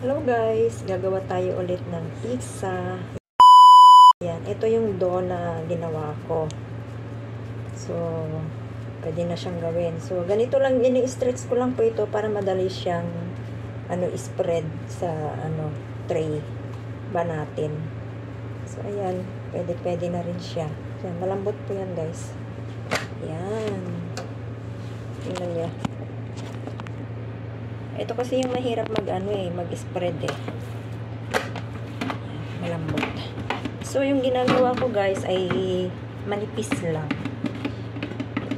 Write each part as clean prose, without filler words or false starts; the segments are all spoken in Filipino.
Hello guys, gagawa tayo ulit ng pizza. Ayan, ito yung dough na ginawa ko. So, pwede na siyang gawin. So, ganito lang, ini-stretch ko lang po ito para madali siyang spread sa tray ba natin. So, ayan, pwede na rin siya. Ayan, malambot po yan guys. Ayan. Tingnan niya. Ito kasi yung mahirap mag-spread malambot. So, yung ginagawa ko guys ay manipis lang.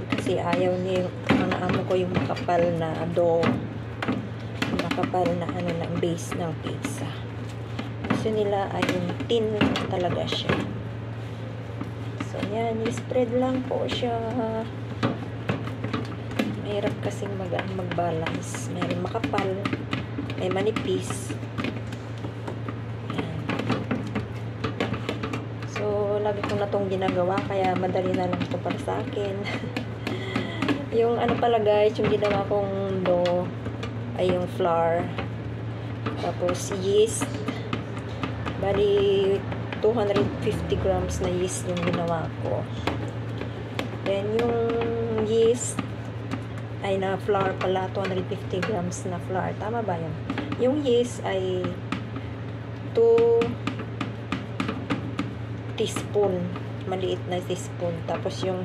Kasi ayaw niya yung mga amo ko yung makapal na dough. Makapal na ng base ng pizza. Gusto nila ay yung thin talaga siya. So, yan. I-spread lang po siya. Mahirap kasing mag-balance. May makapal, may manipis. Ayan. So, lagi ko na itong ginagawa, kaya madali na lang ito para sa akin. Yung pala guys, yung ginawa kong dough ay yung flour. Tapos yeast. Bali, 250 grams na yeast yung ginawa ko. Then, yung yeast ay na flour pala, 250 grams na flour. Tama ba yun? Yung yeast ay 2 teaspoon. Maliit na teaspoon. Tapos yung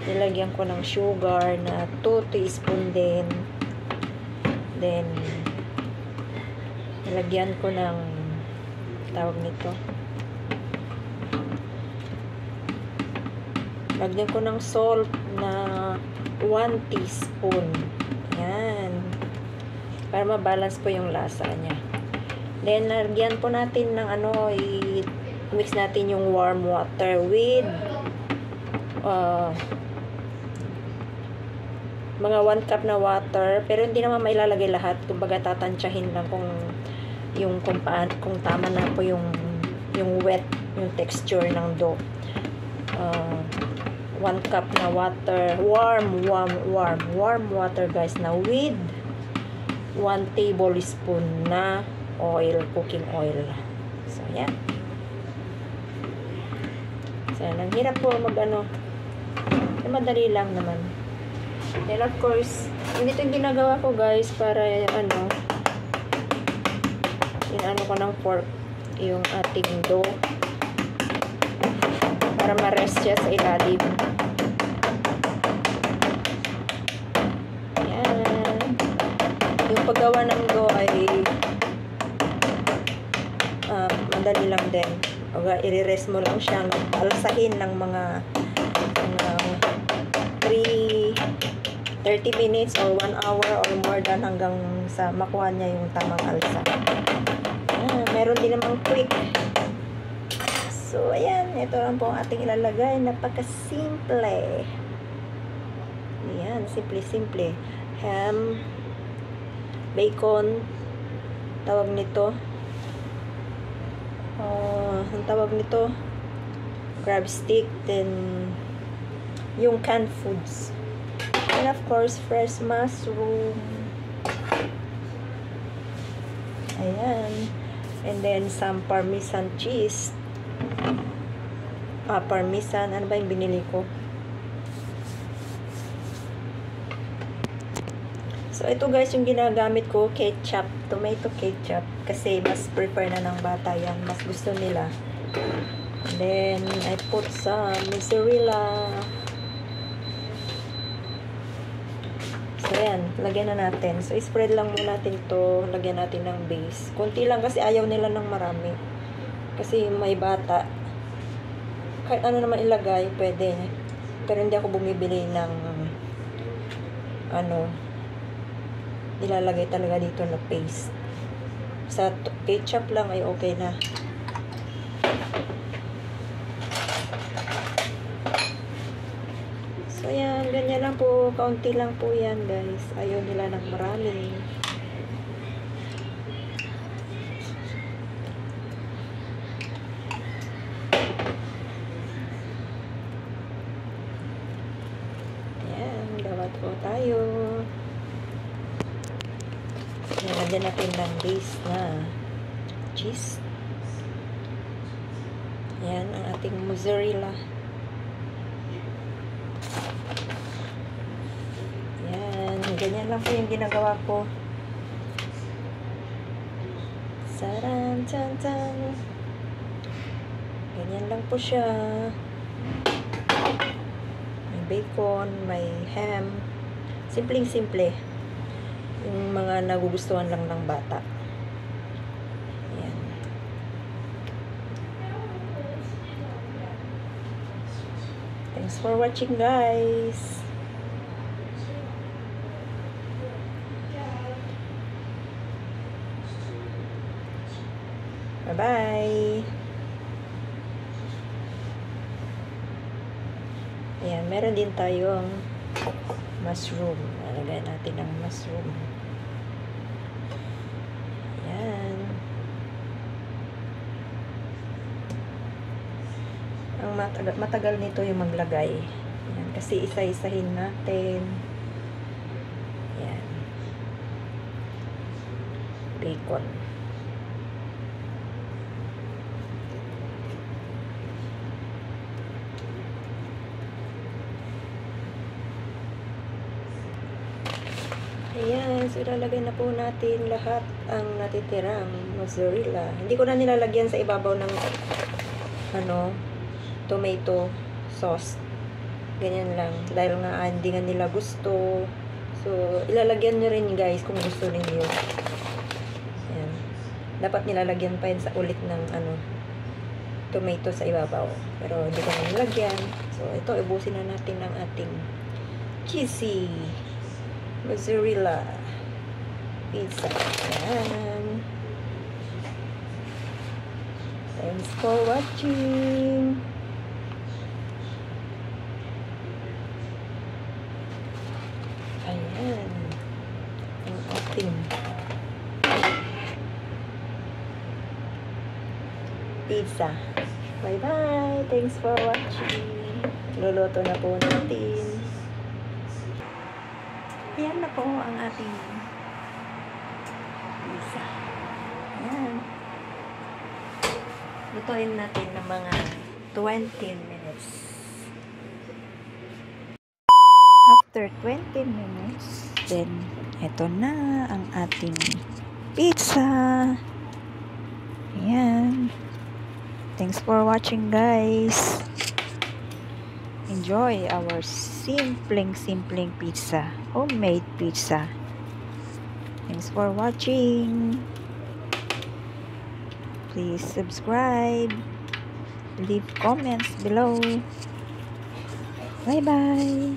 nilagyan ko ng sugar na 2 teaspoon din. Then, nilagyan ko ng tawag nito. Lagyan ko ng salt na 1 teaspoon. Yan. Para mabalance po yung lasa niya. Then, lagyan po natin ng i-mix natin yung warm water with mga 1 cup na water. Pero hindi naman mailalagay lahat. Kumbaga, tatansyahin lang kung tama na po yung wet, yung texture ng dough. 1 cup na water, warm water guys, na with 1 tablespoon na oil, cooking oil. So, yan. So, ang hirap po madali lang naman. And of course, hindi ito yung ginagawa ko guys para ko ng fork yung ating dough para ma-rest siya sa ilalim. Ayan. Yung paggawa ng dough ay madali lang din. I-rest mo lang siyang alsahin ng mga 30 minutes or 1 hour or more than hanggang sa makuha niya yung tamang alsa. Meron din namang quick. So, ayan. Ito lang po ang ating ilalagay. Napaka-simple. Ayan. Simple. Ham. Bacon. Tawag nito. Ang tawag nito. Crab stick. Then, yung canned foods. And of course, fresh mushroom. Ayan. And then, some parmesan cheese. Parmesan. Ano ba yung binili ko? So, ito guys, yung ginagamit ko, ketchup. Tomato ketchup. Kasi, mas prefer na ng bata yan. Mas gusto nila. And then, I put some mozzarella. So, ayan. Lagyan na natin. So, spread lang muna natin to. Lagyan natin ng base. Kunti lang kasi ayaw nila ng marami. Kasi may bata. Kahit ano naman ilagay, pwede. Pero hindi ako bumibili ng nilalagay talaga dito na paste. Sa ketchup lang ay okay na. So, yan. Ganyan lang po. Kaunti lang po yan, guys. Ayaw nila ng marami. Yan. Gawat po tayo. Yan. lagyan natin ng base na cheese. Yan ang ating mozzarella. Yan, ganyan lang po yung ginagawa ko. Saran, chan, chan. Ganyan lang po siya. May bacon, may ham. Simpleng-simple. Yung mga nagugustuhan lang ng bata. Ayan. Thanks for watching, guys. Bye-bye. Ayan, meron din tayong mushroom. Lagyan natin ng mushroom. Ayan. Ang matagal nito yung maglagay. Ayan, kasi isa-isahin natin. Ayan. Bacon. Ayan, so ilalagay na po natin lahat ang natitirang mozzarella. Hindi ko na nilalagyan sa ibabaw ng tomato sauce. Ganyan lang. Dahil nga hindi nga nila gusto. So, ilalagyan nyo rin guys kung gusto ninyo. Ayan. Dapat nilalagyan pa yun sa ulit ng tomato sa ibabaw. Pero hindi ko na nilagyan. So, ito, ubusin na natin ang ating cheesy mozzarella pizza. Ayan. Thanks for watching. Ayan. Ang ating pizza. Bye-bye. Thanks for watching. Luluto na po natin. Ayan na po ang ating pizza. Ayan. Lutuin natin ng mga 20 minutes. After 20 minutes, then eto na ang ating pizza. Ayan. Thanks for watching, guys. Enjoy our simpleng pizza. Homemade pizza. Thanks for watching. Please subscribe. Leave comments below. Bye-bye.